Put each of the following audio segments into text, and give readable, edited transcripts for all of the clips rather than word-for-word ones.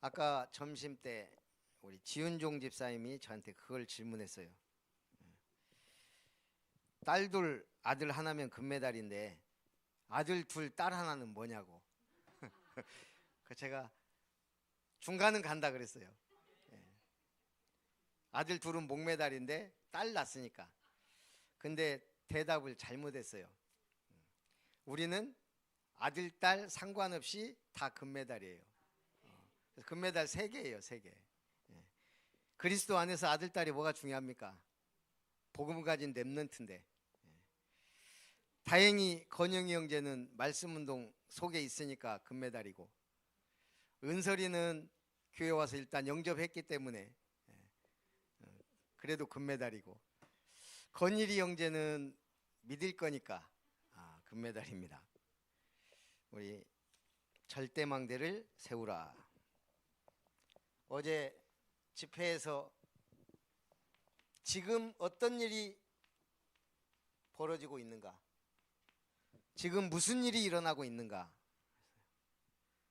아까 점심 때 우리 지은종 집사님이 저한테 그걸 질문했어요. 딸 둘 아들 하나면 금메달인데 아들 둘 딸 하나는 뭐냐고. 그 제가 중간은 간다 그랬어요. 아들 둘은 목메달인데 딸 낳았으니까. 근데 대답을 잘못했어요. 우리는 아들 딸 상관없이 다 금메달이에요. 금메달 3개예요, 3개. 그리스도 안에서 아들 딸이 뭐가 중요합니까? 복음을 가진 렘넌트인데. 다행히 건영이 형제는 말씀운동 속에 있으니까 금메달이고, 은설이는 교회 와서 일단 영접했기 때문에 그래도 금메달이고, 건일이 형제는 믿을 거니까 금메달입니다. 우리 절대망대를 세우라. 어제 집회에서 지금 어떤 일이 벌어지고 있는가, 지금 무슨 일이 일어나고 있는가,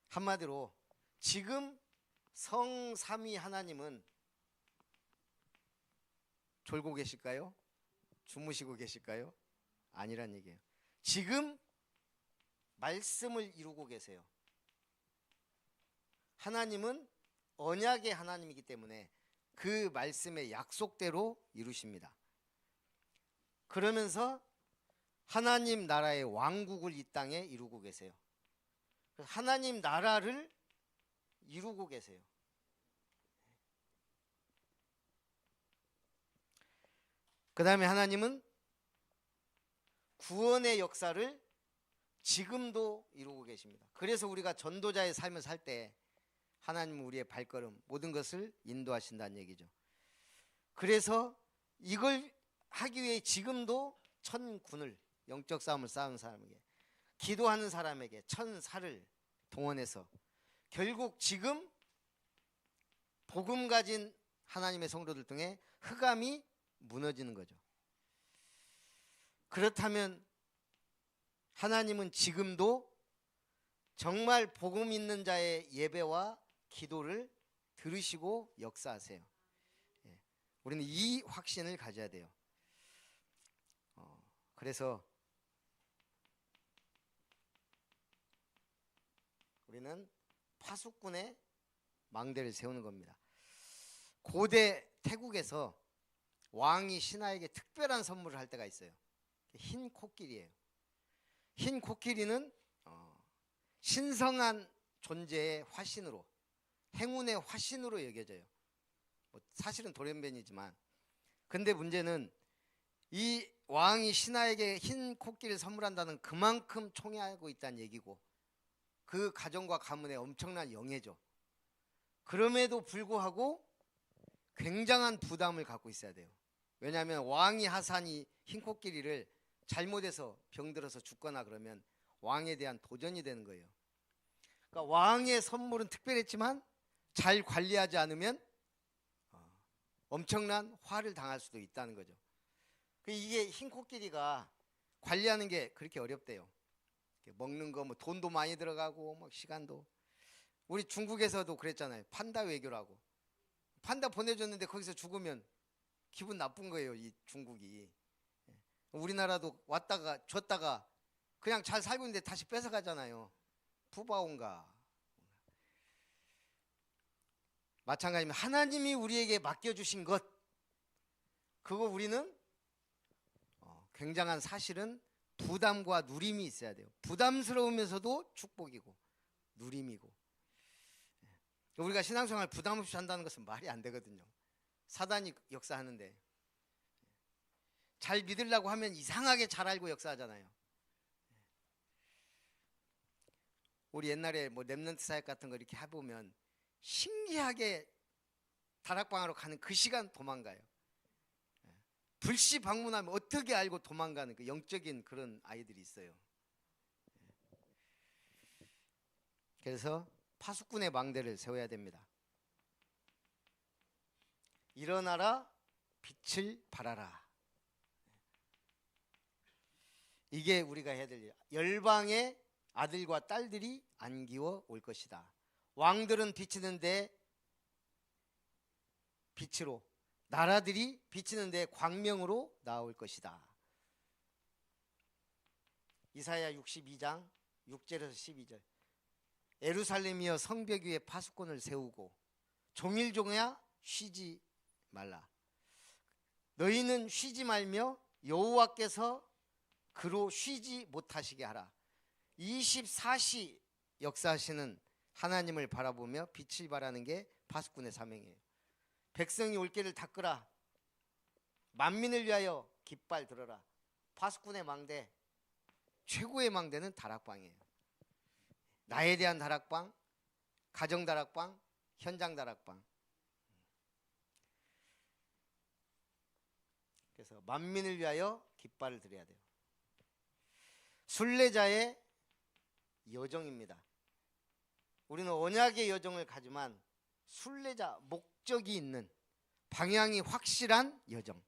한마디로 지금 성삼위 하나님은 졸고 계실까요? 주무시고 계실까요? 아니란 얘기예요. 지금 말씀을 이루고 계세요. 하나님은 언약의 하나님이기 때문에 그 말씀의 약속대로 이루십니다. 그러면서 하나님 나라의 왕국을 이 땅에 이루고 계세요. 하나님 나라를 이루고 계세요. 그 다음에 하나님은 구원의 역사를 지금도 이루고 계십니다. 그래서 우리가 전도자의 삶을 살 때 하나님은 우리의 발걸음 모든 것을 인도하신다는 얘기죠. 그래서 이걸 하기 위해 지금도 천군을, 영적 싸움을 싸우는 사람에게, 기도하는 사람에게 천사를 동원해서 결국 지금 복음 가진 하나님의 성도들 등에 흑암이 무너지는 거죠. 그렇다면 하나님은 지금도 정말 복음 있는 자의 예배와 기도를 들으시고 역사하세요. 우리는 이 확신을 가져야 돼요. 그래서 우리는 파수꾼의 망대를 세우는 겁니다. 고대 태국에서 왕이 신하에게 특별한 선물을 할 때가 있어요. 흰 코끼리예요. 흰 코끼리는 신성한 존재의 화신으로, 행운의 화신으로 여겨져요. 사실은 돌연변이지만, 근데 문제는 이 왕이 신하에게 흰 코끼리를 선물한다는 그만큼 총애하고 있다는 얘기고, 그 가정과 가문에 엄청난 영예죠. 그럼에도 불구하고 굉장한 부담을 갖고 있어야 돼요. 왜냐하면 왕이 하산이 흰 코끼리를 잘못해서 병들어서 죽거나 그러면 왕에 대한 도전이 되는 거예요. 그러니까 왕의 선물은 특별했지만 잘 관리하지 않으면 엄청난 화를 당할 수도 있다는 거죠. 이게 흰 코끼리가 관리하는 게 그렇게 어렵대요. 먹는 거 뭐 돈도 많이 들어가고 막 시간도. 우리 중국에서도 그랬잖아요. 판다 외교라고. 판다 보내줬는데 거기서 죽으면 기분 나쁜 거예요, 이 중국이. 우리나라도 왔다가 줬다가 그냥 잘 살고 있는데 다시 뺏어가잖아요. 푸바온가. 마찬가지로 하나님이 우리에게 맡겨주신 것, 그거 우리는 굉장한 사실은 부담과 누림이 있어야 돼요. 부담스러우면서도 축복이고 누림이고. 우리가 신앙생활 부담 없이 한다는 것은 말이 안 되거든요. 사단이 역사하는데 잘 믿으려고 하면 이상하게 잘 알고 역사하잖아요. 우리 옛날에 뭐 렘넌트 사역 같은 거 이렇게 해보면 신기하게 다락방으로 가는 그 시간 도망가요. 불시 방문하면 어떻게 알고 도망가는 그 영적인 그런 아이들이 있어요. 그래서 파수꾼의 망대를 세워야 됩니다. 일어나라, 빛을 발하라. 이게 우리가 해야 될 일. 열방의 아들과 딸들이 안기워 올 것이다. 왕들은 비치는데 빛으로, 나라들이 비치는데 광명으로 나올 것이다. 이사야 62장 6절에서 12절. 예루살렘이여 성벽 위에 파수꾼을 세우고 종일종야 쉬지 말라. 너희는 쉬지 말며 여호와께서 그로 쉬지 못하시게 하라. 24시 역사하시는 하나님을 바라보며 빛을 발하는 게 파수꾼의 사명이에요. 백성이 올 길을 닦으라. 만민을 위하여 깃발 들어라. 파수꾼의 망대, 최고의 망대는 다락방이에요. 나에 대한 다락방, 가정 다락방, 현장 다락방. 그래서 만민을 위하여 깃발을 드려야 돼요. 순례자의 여정입니다. 우리는 언약의 여정을 가지만 순례자, 목적이 있는, 방향이 확실한 여정,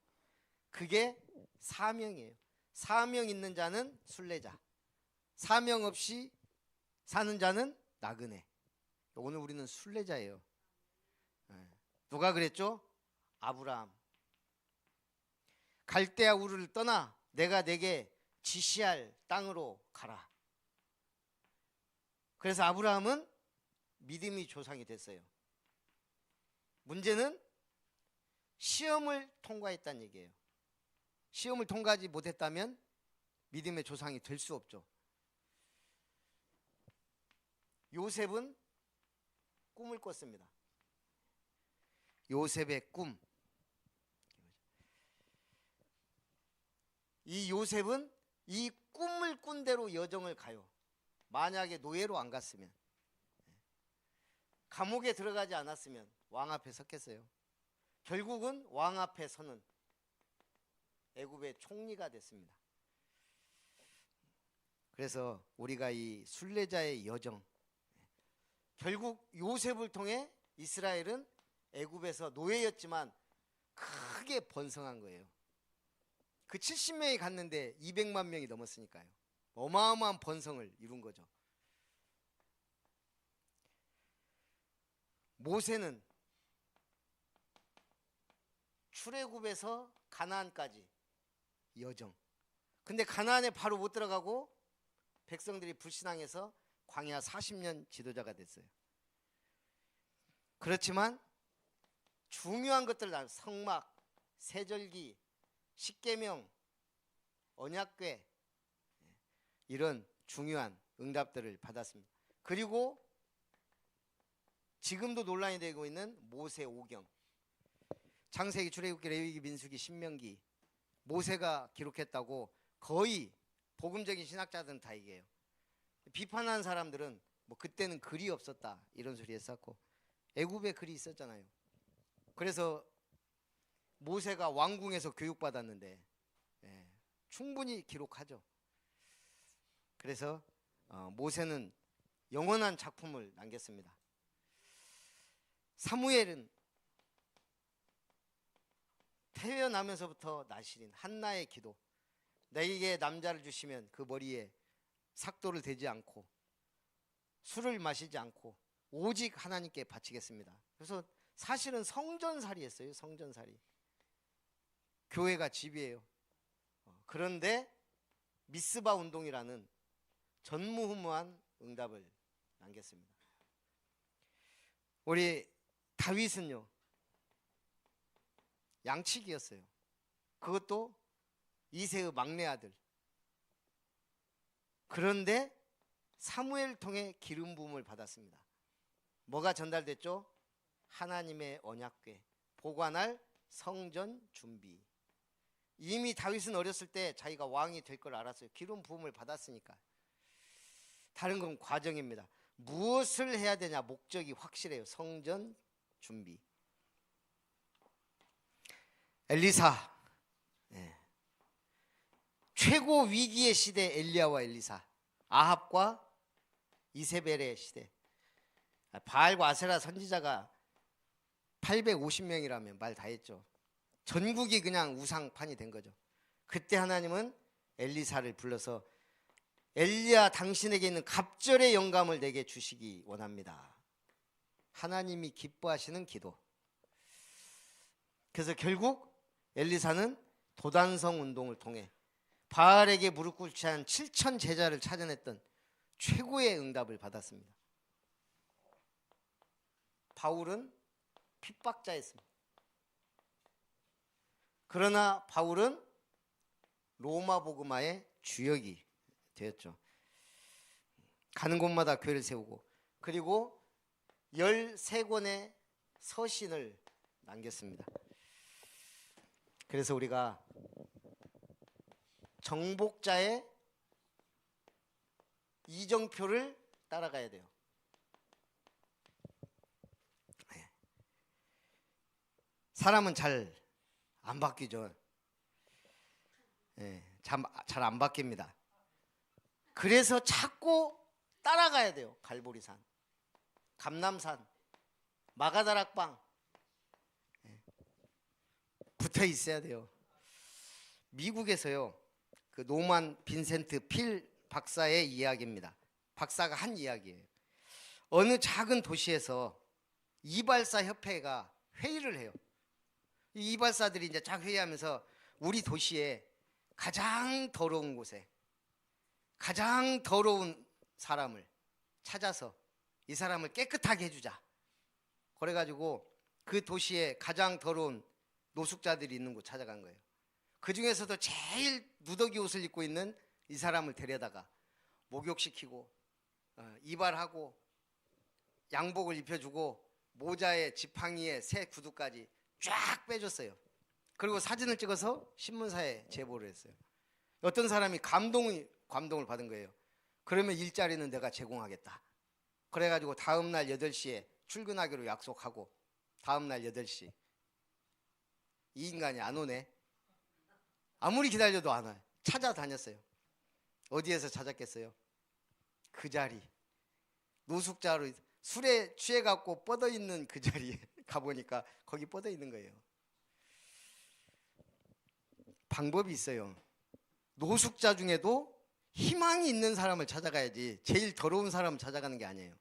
그게 사명이에요. 사명 있는 자는 순례자, 사명 없이 사는 자는 나그네. 오늘 우리는 순례자예요. 누가 그랬죠? 아브라함. 갈대아 우르를 떠나 내가 내게 지시할 땅으로 가라. 그래서 아브라함은 믿음의 조상이 됐어요. 문제는 시험을 통과했다는 얘기예요. 시험을 통과하지 못했다면 믿음의 조상이 될 수 없죠. 요셉은 꿈을 꿨습니다. 요셉의 꿈. 이 요셉은 이 꿈을 꾼 대로 여정을 가요. 만약에 노예로 안 갔으면, 감옥에 들어가지 않았으면 왕 앞에 섰겠어요? 결국은 왕 앞에 서는 애굽의 총리가 됐습니다. 그래서 우리가 이 순례자의 여정, 결국 요셉을 통해 이스라엘은 애굽에서 노예였지만 크게 번성한 거예요. 그 70명이 갔는데 200만 명이 넘었으니까요. 어마어마한 번성을 이룬 거죠. 모세는 출애굽에서 가나안까지 여정. 근데 가나안에 바로 못 들어가고 백성들이 불신앙해서 광야 40년 지도자가 됐어요. 그렇지만 중요한 것들, 성막, 세절기, 십계명, 언약궤, 이런 중요한 응답들을 받았습니다. 그리고 지금도 논란이 되고 있는 모세 오경, 창세기, 출애굽기, 레위기, 민수기, 신명기, 모세가 기록했다고 거의 복음적인 신학자들은 다 얘기해요. 비판하는 사람들은 뭐 그때는 글이 없었다 이런 소리 했었고, 애굽에 글이 있었잖아요. 그래서 모세가 왕궁에서 교육받았는데 충분히 기록하죠. 그래서 모세는 영원한 작품을 남겼습니다. 사무엘은 태어나면서부터 나시린 한나의 기도, 내게 남자를 주시면 그 머리에 삭도를 대지 않고 술을 마시지 않고 오직 하나님께 바치겠습니다. 그래서 사실은 성전살이 했어요. 성전살이. 교회가 집이에요. 그런데 미스바 운동이라는 전무후무한 응답을 남겼습니다. 우리 다윗은요, 양치기였어요. 그것도 이새의 막내 아들. 그런데 사무엘 통해 기름 부음을 받았습니다. 뭐가 전달됐죠? 하나님의 언약궤, 보관할 성전 준비. 이미 다윗은 어렸을 때 자기가 왕이 될 걸 알았어요. 기름 부음을 받았으니까. 다른 건 과정입니다. 무엇을 해야 되냐, 목적이 확실해요. 성전 준비. 엘리사, 최고 위기의 시대, 엘리야와 엘리사, 아합과 이세벨의 시대. 바알과 아세라 선지자가 850명이라면 말 다 했죠. 전국이 그냥 우상판이 된 거죠. 그때 하나님은 엘리사를 불러서 엘리야, 당신에게 있는 갑절의 영감을 내게 주시기 원합니다. 하나님이 기뻐하시는 기도. 그래서 결국 엘리사는 도단성 운동을 통해 바알에게 무릎 꿇지 않은 7천 제자를 찾아냈던 최고의 응답을 받았습니다. 바울은 핍박자였습니다. 그러나 바울은 로마 복음화의 주역이 되었죠. 가는 곳마다 교회를 세우고, 그리고 13권의 서신을 남겼습니다. 그래서 우리가 정복자의 이정표를 따라가야 돼요. 사람은 잘 안 바뀌죠. 잘 안 바뀝니다. 그래서 자꾸 따라가야 돼요. 갈보리산, 감람산, 마가다락방 붙어 있어야 돼요. 미국에서요, 그 노만 빈센트 필 박사의 이야기입니다. 박사가 한 이야기예요. 어느 작은 도시에서 이발사 협회가 회의를 해요. 이 이발사들이 이제 쫙 회의하면서 우리 도시에 가장 더러운 곳에 가장 더러운 사람을 찾아서 이 사람을 깨끗하게 해주자. 그래가지고 그 도시에 가장 더러운 노숙자들이 있는 곳 찾아간 거예요. 그 중에서도 제일 누더기 옷을 입고 있는 이 사람을 데려다가 목욕시키고 이발하고 양복을 입혀주고 모자에 지팡이에 새 구두까지 쫙 빼줬어요. 그리고 사진을 찍어서 신문사에 제보를 했어요. 어떤 사람이 감동을 받은 거예요. 그러면 일자리는 내가 제공하겠다. 그래가지고 다음날 8시에 출근하기로 약속하고 다음날 8시 이 인간이 안 오네. 아무리 기다려도 안 와요. 찾아다녔어요. 어디에서 찾았겠어요? 그 자리, 노숙자로 술에 취해갖고 뻗어있는 그 자리에 가보니까 거기 뻗어있는 거예요. 방법이 있어요. 노숙자 중에도 희망이 있는 사람을 찾아가야지 제일 더러운 사람을 찾아가는 게 아니에요.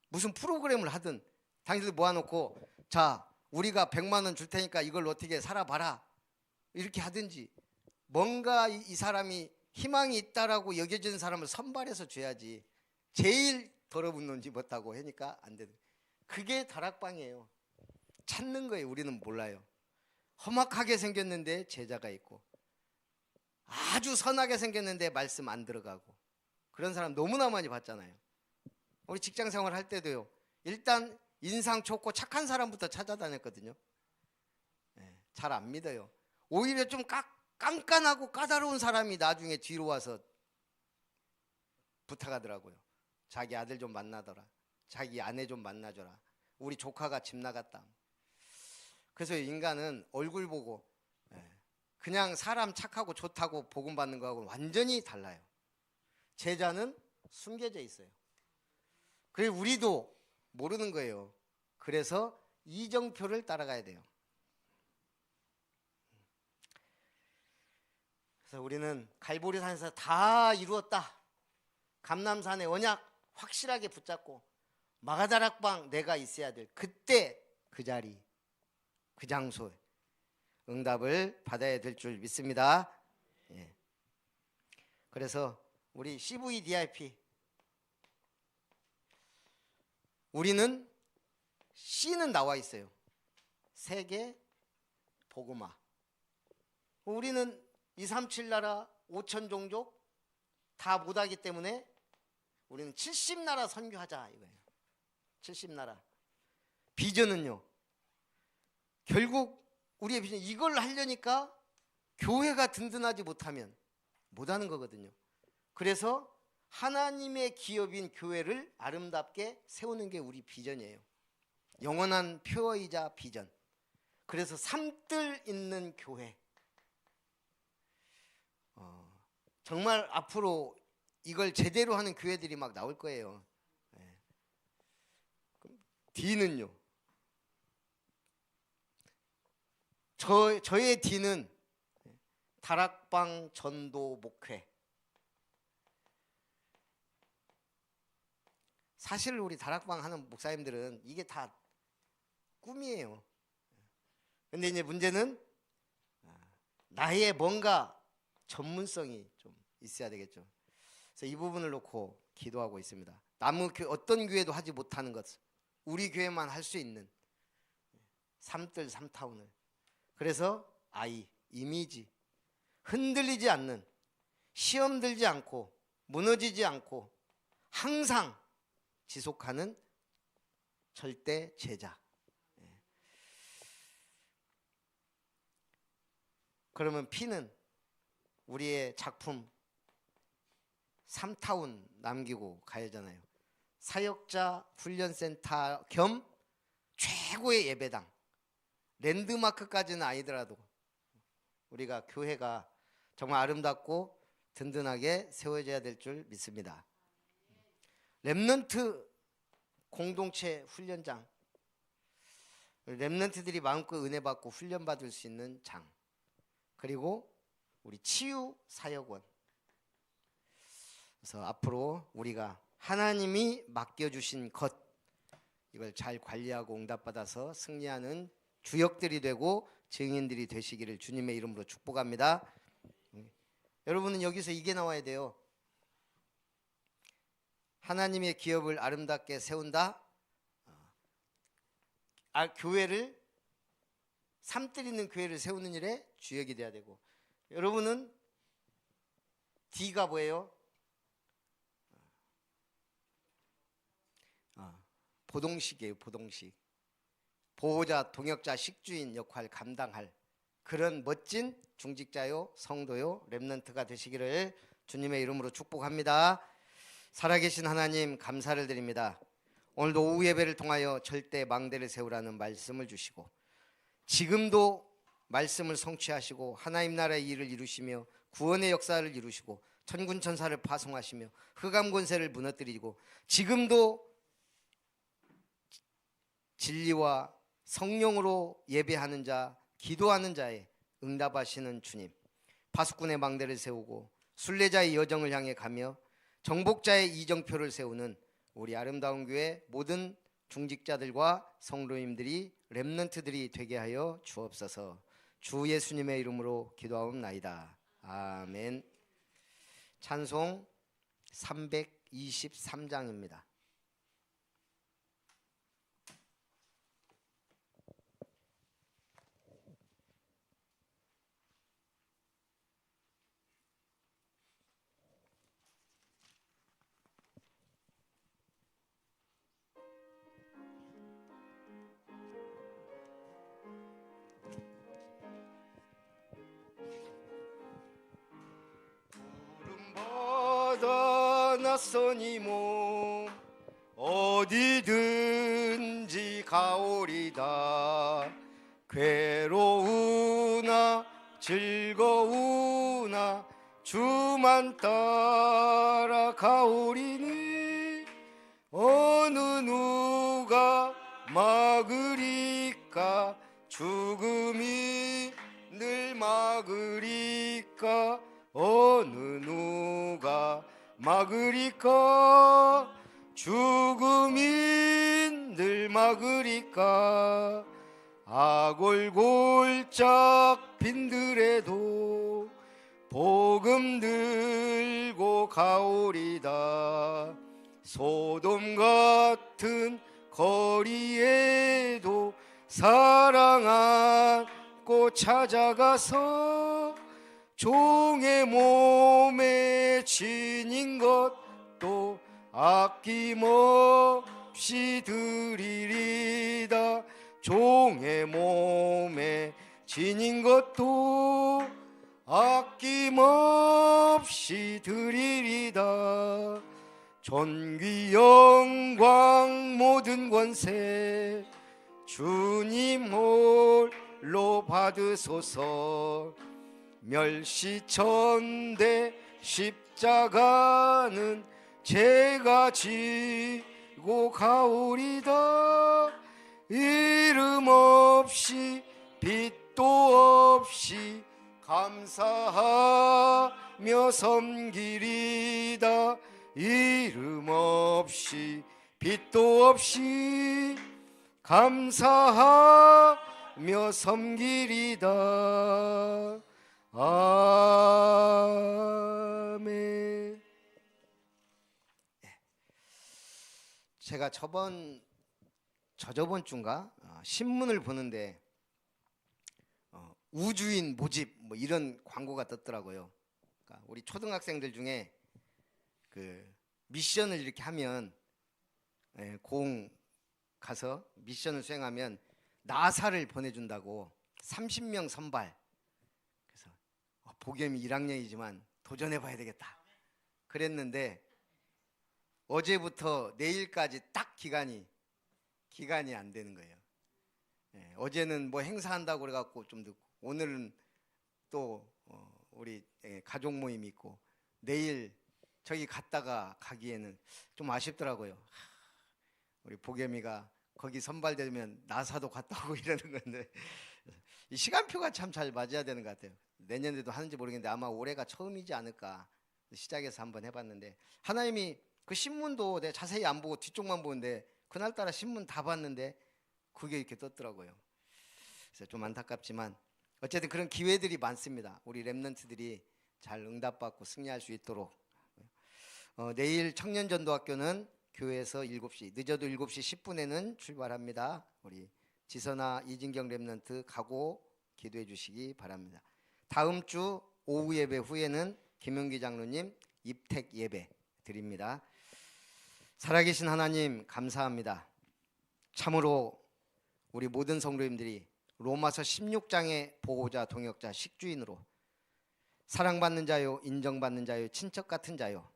무슨 프로그램을 하든 당신들 모아놓고 자 우리가 100만 원 줄 테니까 이걸 어떻게 살아봐라 이렇게 하든지 뭔가 이 사람이 희망이 있다라고 여겨지는 사람을 선발해서 줘야지 제일 더러분는지 못하고 하니까 안 되는. 그게 다락방이에요. 찾는 거예요. 우리는 몰라요. 험악하게 생겼는데 제자가 있고 아주 선하게 생겼는데 말씀 안 들어가고 그런 사람 너무나 많이 봤잖아요. 우리 직장생활 할 때도요. 일단 인상 좋고 착한 사람부터 찾아다녔거든요. 잘 안 믿어요. 오히려 좀 깐깐하고 까다로운 사람이 나중에 뒤로 와서 부탁하더라고요. 자기 아들 좀 만나더라. 자기 아내 좀 만나줘라. 우리 조카가 집 나갔다. 그래서 인간은 얼굴 보고 그냥 사람 착하고 좋다고 복음 받는 거하고 완전히 달라요. 제자는 숨겨져 있어요. 그래서 우리도 모르는 거예요. 그래서 이정표를 따라가야 돼요. 그래서 우리는 갈보리산에서 다 이루었다. 감람산의 언약 확실하게 붙잡고 마가다락방 내가 있어야 될 그때 그 자리 그 장소에 응답을 받아야 될 줄 믿습니다. 그래서 우리 CVDIP 우리는 C는 나와 있어요. 세계 복음화. 우리는 237 나라 5천 종족 다 못하기 때문에 우리는 70나라 선교하자 이거예요. 70나라. 비전은요. 결국 우리의 비전 이걸 하려니까 교회가 든든하지 못하면 못하는 거거든요. 그래서 하나님의 기업인 교회를 아름답게 세우는 게 우리 비전이에요. 영원한 표어이자 비전. 그래서 삶들 있는 교회. 정말 앞으로 이걸 제대로 하는 교회들이 막 나올 거예요. D는요. 저의 D는 다락방 전도 목회. 사실 우리 다락방 하는 목사님들은 이게 다 꿈이에요. 근데 이제 문제는 나의 뭔가 전문성이 좀 있어야 되겠죠. 그래서 이 부분을 놓고 기도하고 있습니다. 어떤 교회도 하지 못하는 것, 우리 교회만 할 수 있는 삼뜰 삼타운을. 그래서 이미지, 흔들리지 않는, 시험 들지 않고 무너지지 않고 항상 지속하는 절대 제자. 그러면 P는 우리의 작품 3타운 남기고 가야잖아요. 사역자 훈련센터 겸 최고의 예배당, 랜드마크까지는 아니더라도 우리가 교회가 정말 아름답고 든든하게 세워져야 될 줄 믿습니다. 렘넌트 공동체 훈련장, 렘넌트들이 마음껏 은혜 받고 훈련 받을 수 있는 장, 그리고 우리 치유 사역원. 그래서 앞으로 우리가 하나님이 맡겨주신 것, 이걸 잘 관리하고 응답받아서 승리하는 주역들이 되고 증인들이 되시기를 주님의 이름으로 축복합니다. 여러분은 여기서 이게 나와야 돼요. 하나님의 기업을 아름답게 세운다. 교회를 삼뜰 있는 교회를 세우는 일에 주역이 돼야 되고, 여러분은 D가 뭐예요? 보동식이에요. 보동식. 보호자, 동역자, 식주인 역할 감당할 그런 멋진 중직자요, 성도요, 렘넌트가 되시기를 주님의 이름으로 축복합니다. 살아계신 하나님 감사를 드립니다. 오늘도 오후 예배를 통하여 절대 망대를 세우라는 말씀을 주시고, 지금도 말씀을 성취하시고 하나님 나라의 일을 이루시며 구원의 역사를 이루시고 천군 천사를 파송하시며 흑암 권세를 무너뜨리고, 지금도 진리와 성령으로 예배하는 자, 기도하는 자에 응답하시는 주님, 파수꾼의 망대를 세우고 순례자의 여정을 향해 가며 정복자의 이정표를 세우는 우리 아름다운 교회 모든 중직자들과 성도님들이, 렘넌트들이 되게 하여 주옵소서. 주 예수님의 이름으로 기도하옵나이다. 아멘. 찬송 323장입니다. 낯선 이 몸 어디든지 가오리다. 괴로우나 즐거우나 주만 따라 가오리니 어느 누가 막으리까. 죽음이 늘 막으리까. 어느 누가 막으리까. 죽음이 늘 막으리까. 아골골짝 빈들에도 복음 들고 가오리다. 소돔 같은 거리에도 사랑 안고 찾아가서 종의 몸에 지닌 것도 아낌없이 드리리다. 종의 몸에 지닌 것도 아낌없이 드리리다. 존귀 영광 모든 권세 주님 홀로 받으소서. 멸시천대 십자가는 제가 지고 가오리다. 이름 없이 빛도 없이 감사하며 섬기리다. 이름 없이 빛도 없이 감사하며 섬기리다. 아멘. 제가 저저번 주인가 신문을 보는데 우주인 모집 뭐 이런 광고가 떴더라고요. 그러니까 우리 초등학생들 중에 그 미션을 이렇게 하면 공 가서 미션을 수행하면 나사를 보내준다고 30명 선발. 그래서 보겸이 1학년이지만 도전해봐야 되겠다 그랬는데 어제부터 내일까지 딱 기간이 안 되는 거예요. 어제는 뭐 행사한다고 그래갖고 좀 늦고 오늘은 또 우리 가족 모임이 있고 내일 저기 갔다가 가기에는 좀 아쉽더라고요. 우리 보겸이가 거기 선발되면 나사도 갔다 오고 이러는 건데 이 시간표가 참 잘 맞아야 되는 것 같아요. 내년에도 하는지 모르겠는데 아마 올해가 처음이지 않을까 시작해서 한번 해봤는데 하나님이 그 신문도 내가 자세히 안 보고 뒤쪽만 보는데 그날따라 신문 다 봤는데 그게 이렇게 떴더라고요. 그래서 좀 안타깝지만 어쨌든 그런 기회들이 많습니다. 우리 랩런트들이 잘 응답받고 승리할 수 있도록 내일 청년전도학교는 교회에서 7시 늦어도 7시 10분에는 출발합니다. 우리 지선아 이진경 랩런트 가고 기도해 주시기 바랍니다. 다음 주 오후 예배 후에는 김용기 장로님 입택 예배 드립니다. 살아계신 하나님 감사합니다. 참으로 우리 모든 성도님들이 로마서 16장의 보호자, 동역자, 식주인으로 사랑받는 자요, 인정받는 자요, 친척 같은 자요,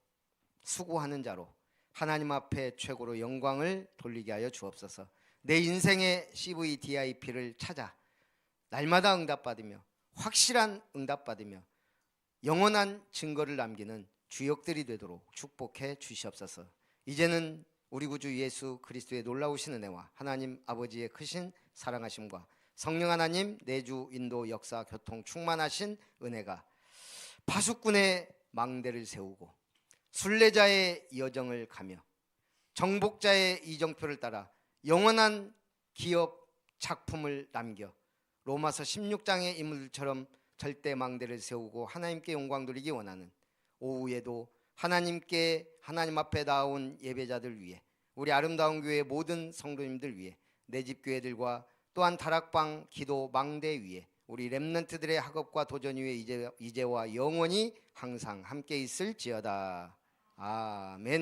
수고하는 자로 하나님 앞에 최고로 영광을 돌리게 하여 주옵소서. 내 인생의 CVDIP를 찾아 날마다 응답받으며 확실한 응답받으며 영원한 증거를 남기는 주역들이 되도록 축복해 주시옵소서. 이제는 우리 구주 예수 그리스도의 놀라우신 은혜와 하나님 아버지의 크신 사랑하심과 성령 하나님 내주 인도 역사 교통 충만하신 은혜가 파수꾼의 망대를 세우고 순례자의 여정을 가며 정복자의 이정표를 따라 영원한 기업 작품을 남겨 로마서 16장의 인물들처럼 절대 망대를 세우고 하나님께 영광 돌리기 원하는 오후에도 하나님 앞에 나온 예배자들 위해 우리 아름다운 교회 모든 성도님들 위해 내 집 교회들과 또한 다락방 기도 망대 위에 우리 렘넌트들의 학업과 도전 위에 이제와 영원히 항상 함께 있을지어다. 아멘.